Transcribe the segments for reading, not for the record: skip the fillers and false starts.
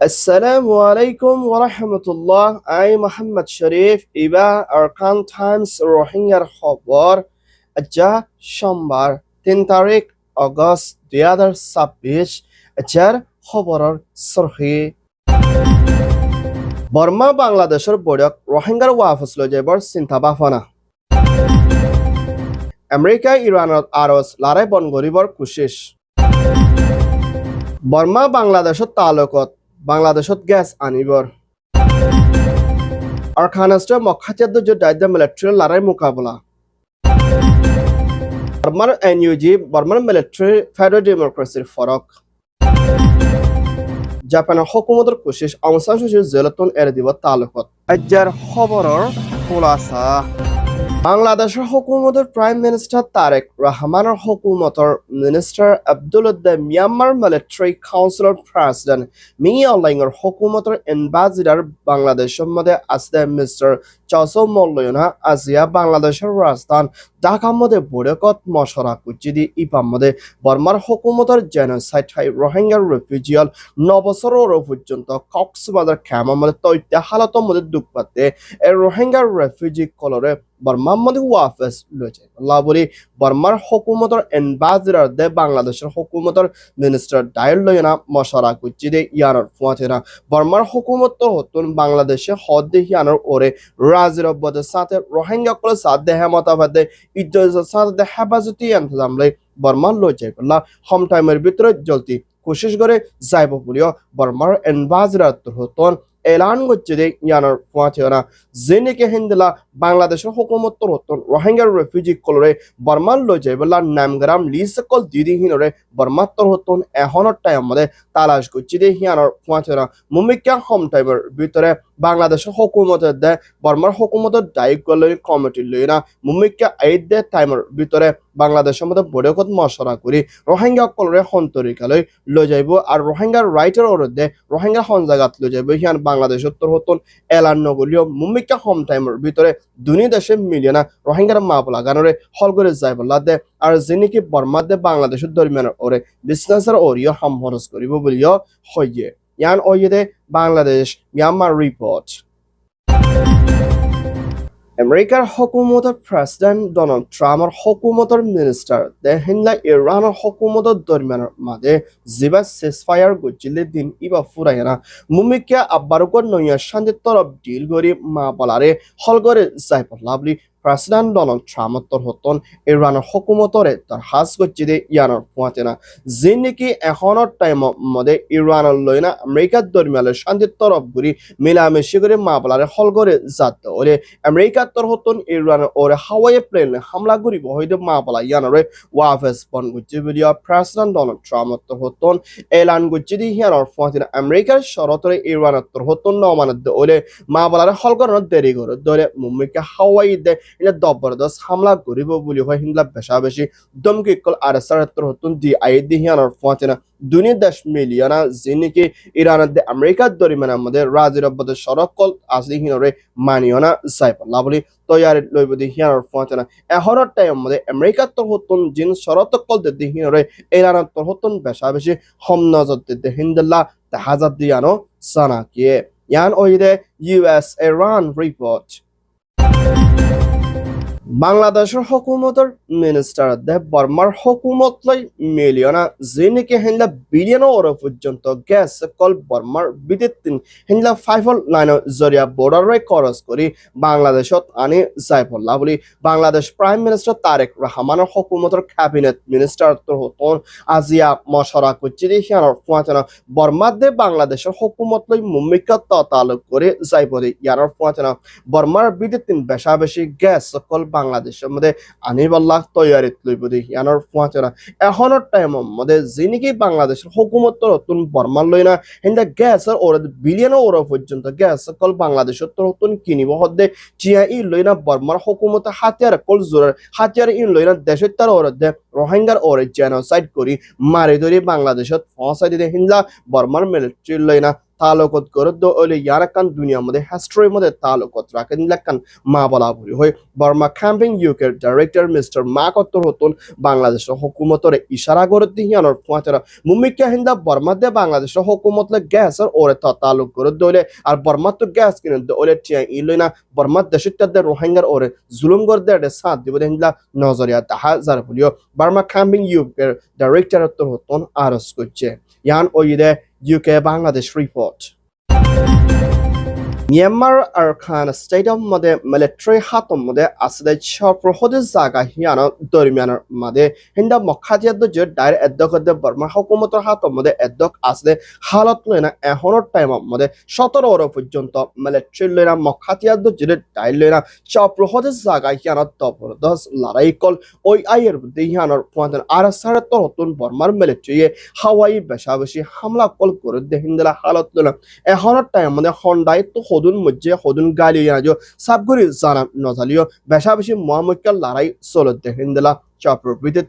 Assalamu alaikum wa rahmatullah. I Muhammad Sharif Iba Arkan Times রোহিঙ্গার খবর আজা সোমবার 3 তারিখ আগস্ট 2026 আজার খবরের সরহি বর্মা বাংলাদেশের বড়ক রোহিঙ্গার ওয়াফস লৈ যাবৰ চিন্তা বাফনা আমেরিকা ইরানত আরস লড়াই বন গরিবর কুশিস বর্মা বাংলাদেশত তালুকত বাংলাদেশত গ্যাস আনিবর আরখানাস্টে মক্কাতিয়াদ যুদ্ধ মিলিটারি লড়াই মোকাবিলা বর্মার এনইউজি বর্মার মিলিটারি ফেডারেল ডেমোক্রেসির ফরক জাপানের হুকুমতের কোশিশ আং সান সু চির জেলতন এর দিব তালুকত আজ্জার খবরের খুলাসা বাংলাদেশের হুকুমতের প্রাইম মিনিস্টার তারেক রহমানের হুকুমতের minister Abdullah Myanmar military councillor president মিয়াওলাইংয়ের হুকুমতের এম্বাসিডার বাংলাদেশের মধ্যে আছে মিস্টার চৌসো মল্লয়না আজিয়া বাংলাদেশের রাজধান ঢাকার মধ্যে বৈঠকত মশরা কুচিদি ইপার মধ্যে বর্মার হুকুমতের জেনোসাইড হাই রোহিঙ্গার রেফিউজিয়াল 9 বছরের পর্যন্ত কক্সবাজার ক্যাম্পের মধ্যে তৈরি হালতের মধ্যে দুঃখ পাতে এই রোহিঙ্গার রেফিউজি কলরে বর্মার মধ্যে ওয়াফেস লয়েছে লাবরি বর্মার হুকুমতের এম্বাসিডার দে বাংলাদেশের হুকুমতের মিনিস্টার ডায়ল লয়না মশরা কুচিদি ইয়ানোর ফুয়াতেনা বর্মার হুকুমত তো হতুন বাংলাদেশে হদ্দে ইয়ানোর ওরে রাজির অব্বদের সাথে রোহিঙ্গা কলে সাথে হেমতাবাদে ইজ্জতের সাথে হেফাজতি ইন্তজাম লই বর্মার লই যাইবলা হম টাইমের ভিতরে জলদি কোশিশ করে যাইব বলিও বর্মার এম্বাসিডার তো হতুন এলান করছে যে ইয়ানোর ফুয়াতেনা জেনেকে হিন্দলা বাংলাদেশের হুকুমত তো হতুন রোহিঙ্গার রেফিউজি কলরে বর্মার লই যাইবলা নামগ্রাম লিসকল দিদি হিনরে বর্মার তো হতুন এখনের টাইম মধ্যে তালাশ করছে যে ইয়ানোর ফুয়াতেনা মুমিকা হম টাইমের ভিতরে বাংলাদেশের হুকুমতের দে বর্মার হুকুমতের দায়িত্ব লই কমিটি লই না মুমিকা এই দে টাইমের ভিতরে বাংলাদেশের মধ্যে বৈঠকত মশরা করি রোহিঙ্গা কলরে হন্তরিকালৈ লৈ যাইব আর রোহিঙ্গার রাইটের ওরদে রোহিঙ্গা হন জায়গাত লৈ যাইব হিয়ান বাংলাদেশ উত্তর হতন এলান নগরীয় মুমিকা হোম টাইমের ভিতরে দুনি দেশে মিলিয়না রোহিঙ্গার মা বলা গানরে হল করে যাইব লাদে আর যিনিকি বর্মা দে বাংলাদেশের দরমিয়ানের ওরে বিজনেসের ওরিও হাম খরচ করিব বলিও হইয়ে ইয়ান ওইদে বাংলাদেশ মিয়ানমার রিপোর্ট আমেরিকার হুকুমতের প্রেসিডেন্ট ডোনাল্ড ট্রাম্পের হুকুমতের মিনিস্টার দেহিনলা ইরানের হুকুমতের দরমিয়ানের মাঝে জিবা সিজফায়ার গজিলে দিন ইবা ফুরাইনা মুমিকা আব্বারকর নইয়া শান্তির তরফ ডিল করি মা বলারে হল করে যাই লাভলি প্রেসিডেন্ট ডোনাল্ড ট্রাম্পের হতন ইরানের হুকুমতরে তার হাস গজিদে ইয়ানোর ফুয়াতেনা যে নাকি এখনের টাইম মধ্যে ইরানের লইনা আমেরিকার দরমিয়ানের শান্তির তরফ ঘুরি মিলামেশি করে মা বলারে হল করে যাত ওরে আমেরিকার তর হতন ইরানের ওরে হাওয়াই প্লেন হামলা করিব হইতে মা বলা ইয়ানোরে ওয়াফেস বন গজি ভিডিও প্রেসিডেন্ট ডোনাল্ড ট্রাম্পের তর হতন এলান গজিদি ইয়ানোর ফুয়াতেনা আমেরিকার শরতরে ইরানের তর হতন নমানত ওরে মা বলারে হল করানোর দেরি করে ধরে মুম্বাইকে হাওয়াই দে এটা জবরদস্ত হামলা করিব বলি হয় হিন্দলা বেশা বেশি দমকি কল আর সারাত্তর হতুন দি আই দি হিয়ানোর ফুয়াতেনা দুনিয়া 10 মিলিয়ন যিনিকি ইরানের দে আমেরিকার দরিমানা মধ্যে রাজির অব্বদের সড়ক কল আসলি হিনরে মানিয়না যাই পাল্লা বলি তৈয়ারি লইব দি হিয়ানোর ফুয়াতেনা এহরর টাইম মধ্যে আমেরিকার তর হতুন জিন শরত কল দে হিনরে ইরানের তর হতুন বেশা বেশি হম নজর দে হিন্দলা তাহাজাদ দিয়ানো সানাকিয়ে ইয়ান ওইদে ইউএস ইরান রিপোর্ট বাংলাদেশের হুকুমতের মিনিস্টার দে বর্মার হুকুমত লাই মিলিয়না যিনিকি হিন্দলা বিলিয়ন ওর পর্যন্ত গ্যাস কল বর্মার বিদ্যুৎ হিন্দলা 5 জরিয়া বর্ডারে খরচ করি বাংলাদেশত আনি যাই পড়লা বলি বাংলাদেশ প্রাইম মিনিস্টার তারেক রহমানের হুকুমতের ক্যাবিনেট মিনিস্টার তো হতন আজিয়া মশরা করছি হিয়ানোর ফুয়াতেনা বর্মার দে বাংলাদেশের হুকুমত লাই মুমিকা তালুক করে যাই পড়ে ইয়ানোর ফুয়াতেনা বর্মার বিদ্যুৎ বেশা বেশি গ্যাস কল বাংলাদেশের মধ্যে আনিবাল্লাহ তৈয়ারিত লইব দি ইয়ানোর ফুয়াতেনা এখনের টাইম মধ্যে যিনিকি বাংলাদেশের হুকুমত নতুন বর্মার লইনা হিন্দা গ্যাসের ওর বিলিয়ন ওর পর্যন্ত গ্যাস কল বাংলাদেশের নতুন কিনিব হদে চিয়া ই লইনা বর্মার হুকুমত হাতিয়ার কল জোরের হাতিয়ার ই লইনা দেশের তার ওর দে রোহিঙ্গার ওরে জেনোসাইড করি মারি ধরি বাংলাদেশত ফসাই দিতে হিন্দা বর্মার মিলিটারি লইনা তালুকত করে দো ওলে ইয়ারাকান দুনিয়ার মধ্যে হিস্ট্রির মধ্যে তালুকত রাখেন লেখান মা বলা বলি হয় বর্মা ক্যাম্পিং ইউকের ডাইরেক্টর মিস্টার মাকত্তর হতন বাংলাদেশের হুকুমতরে ইশারা করে দিহিয়ানোর ফুয়াতেরা মুমিকা হিন্দা বর্মা দে বাংলাদেশের হুকুমত গ্যাসের ওরে তালুক করে দোলে আর বর্মা তো গ্যাস কিনে ওলে টিয়া ইলই না বর্মা দেশিত্যাদের রোহিঙ্গার ওরে জুলুম করে দেড়ে সাথ দিব হিন্দা নজরিয়া তাহা যার বলিও বার্মা ক্যাম্পিং ইউকের ডাইরেক্টর হতন আরজ করছে ইয়ান ওইদে UK Bangladesh report Myanmar Arkhan State of Mode military hatom mode asde chopro hode zaga hiano dormianar made hinda mokhatia do je dair eddok de Burma hukumator hatom mode eddok asde halat lena ehonor time mode 17 oro porjonto military lena mokhatia do je dair lena chopro hode zaga hiano topor dos larai kol oi ayer de hianor pointen arasare torotun Burmar military Hawaii beshabeshi hamla kol kore de hindela halat lena ehonor time mode hondai to হদুন মধ্যে হদুন গালি ইয়াজো সাবগুরি জানা নজালিও বেশাবেশি মোহাম্মদকাল লড়াই চলতে হিন্দলা চাপর বিদ্যুৎ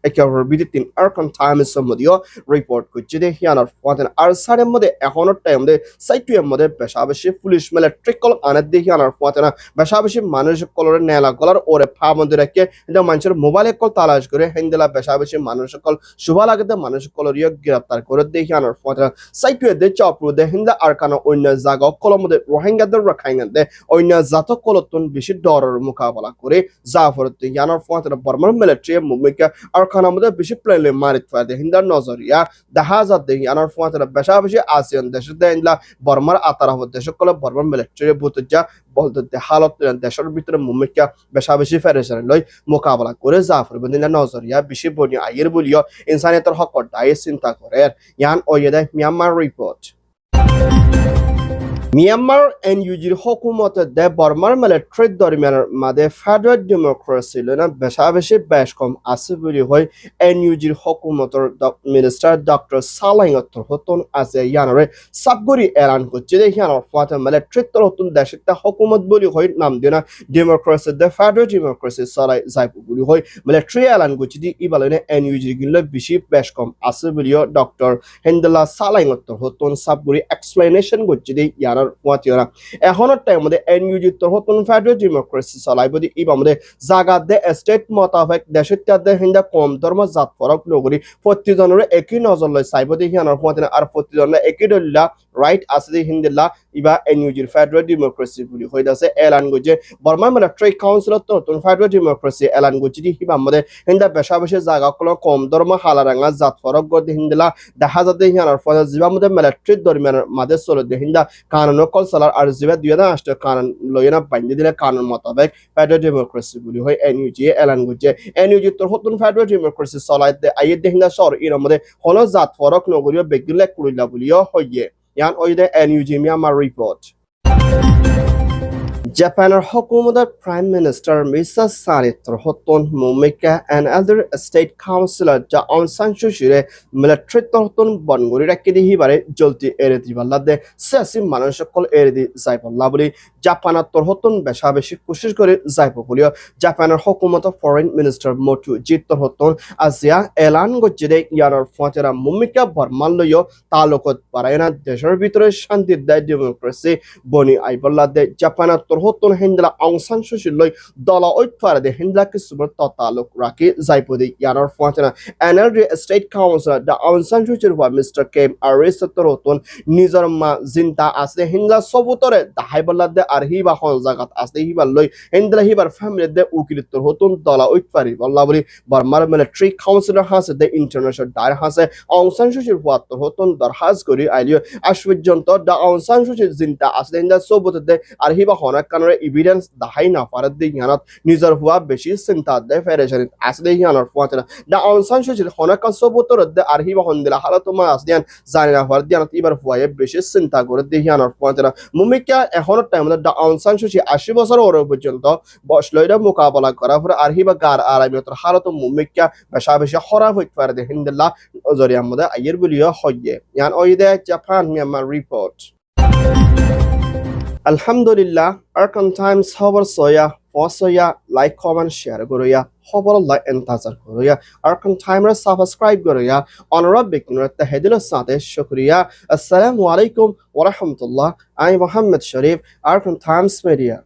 একেবারে বিদ্যুৎ Arkan Times মধ্যে report করছে যে হিয়ানার ফাতেন আর সারের মধ্যে এখনো টাইম দে সাইটুয়ের মধ্যে বেশাবেশি পুলিশ মিলিটারিকল আনে দিয়ে হিয়ানার ফাতেন বেশাবেশি মানুষ কলরে নেলা গলার ওরে ফা মধ্যে রেখে এটা মানুষের মোবাইলে কল তালাশ করে হিন্দলা বেশাবেশি মানুষ কল শুভা লাগতে মানুষ কলরিও গ্রেপ্তার করে দিয়ে হিয়ানার ফাতেন সাইটুয়ে দে চাপর দে হিন্দা আরকান অন্য জায়গা কলম মধ্যে রোহিঙ্গাদের রাখাইনাতে অন্য জাত কলতন বেশি ডরের মোকাবেলা করে জাফরতে হিয়ানার ফাতেন বর্মার military movement Arkana mode bishi plainly marit fade hindar nozoriya dahazat de yanar fuatara beshabeshi ASEAN deshe de indla Burmar ataraf deshe kole Burmar military butja bolde de halat deshor bitre movement beshabeshi federation loy mukabala kore zafar bindina nozoriya bishi boni ayer boliyo insaniyator hak dai sinta kore yan oyede Myanmar report Myanmar NUG hukumat de Burmar military dormiyaner made federal democracy lena beshabeshi beshkom asibuli hoy NUG hukumator minister Dr. Salangotor hoton ase yanore sabguri elan korche de yanor fata military torotun deshita hukumat boli hoy nam dina democracy de federal democracy salai zaipu boli hoy military elan korche di ibalene NUG gille bishi beshkom asibuli Dr. Hendela Salangotor hoton sabguri explanation korche de Watiora. A honor time with the NUG Tohoton Federal Democracy Salibody Ibamde Zaga de Estate Motavek Deshita de Hinda Com Dorma Zat for Noguri 40 Ekinozol Saibody Hian or Fontan are 40 Ekidola right as the Hindela Iba NUG Federal Democracy Hoidase Elan Goje Burma Military Council of Toton Federal Democracy Elan Goji Hibamade Hinda Beshabash Zaga Com Dorma Halaranga Zat for God Hindela the Hazard de Hian or for the Zibam the military Dormian Mother Solo de Hinda Kanon কল সালার আর জিবা দুইটা আসতে কারণ লয়না বাইন্দে দিলে কারণ মোতাবেক ফেডারেল ডেমোক্রেসি বলি হয় এনইউজি এলান গুজে এনইউজি তোর হতুন ফেডারেল ডেমোক্রেসি চলাইতে আইয়ে দেহিনা সর এর মধ্যে হল জাত ফরক নগরীয় বেগিলে কুড়িলা বলিও হইয়ে ইয়ান ওইদে NUG Myanmar report Japan's hukumator Prime Minister Mr. Sanitor Hoton Momika and other state councillor Ja Aung San Suu Kyi military Hoton Bangori Rakidi Hibare Jolti Eredi Balade Sesi Manashakol Eredi Zaipo Labuli Japan Hoton Beshabeshi Kushish Kore Zaipo Polio Japan hukumator Foreign Minister Motu Jito Hoton Asia Elan Gojide Yanar Fatera Momika Barmaloyo Talokot Parayana Desher Vitre Shanti Democracy Boni Aibalade Japan হতন হিন্দলা আং সান সু কী লই দলা ওই ফারে de hindla ke subar ta taluk raki zaipodi yanar fuatena NLD state council da Aung San Suu Kyi wa Mr. Kim Aristotle hoton nizar ma zinta asle hindla sobutore da haiballa de arhiba hon zagat asle hiba loi hindla hibar family de ukilitor hoton dala oy fari walla boli Burmar military councilor hase de international dair hase Aung San Suu Kyi wa hoton darhaz kori ailio ashwijonto da Aung San Suu Kyi zinta asle hindla sobutore de arhiba hona kanore evidence da haina farad de yanat nizar huwa beshi sinta de federation asle yanar fuatena da Aung San Suu Kyi hona kan sobutore de arhiba hondila halatuma asdian zanina fardianat ibar huwa beshi sinta gore de yanar fuatena mumika ehono time da Aung San Suu Kyi 80 বছর ওরে পর্যন্ত বসলইরা মোকাবেলা করা পরে আরহিবা গার আরামিয়তর হালত মুমিকা বেশাবেশি খরাব হইতে পারে de হিন্দলা জরিয়া মধ্যে আইয়ের বলিও হইয়ে ইয়ান ওইদে Japan Myanmar report Alhamdulillah, Arkan Times Hover Soya ফসয়া লাইক কমেন্ট শেয়ার করিয়া খবর লাই এন্তাজার করিয়া আর কোন টাইমার সাবস্ক্রাইব করিয়া অনুরোধ ব্যক্তির তাহেদিলের সাথে শুকরিয়া আসসালামু আলাইকুম ওয়া রাহমাতুল্লাহ আই মোহাম্মদ শরীফ আর কোন টাইমস মিডিয়া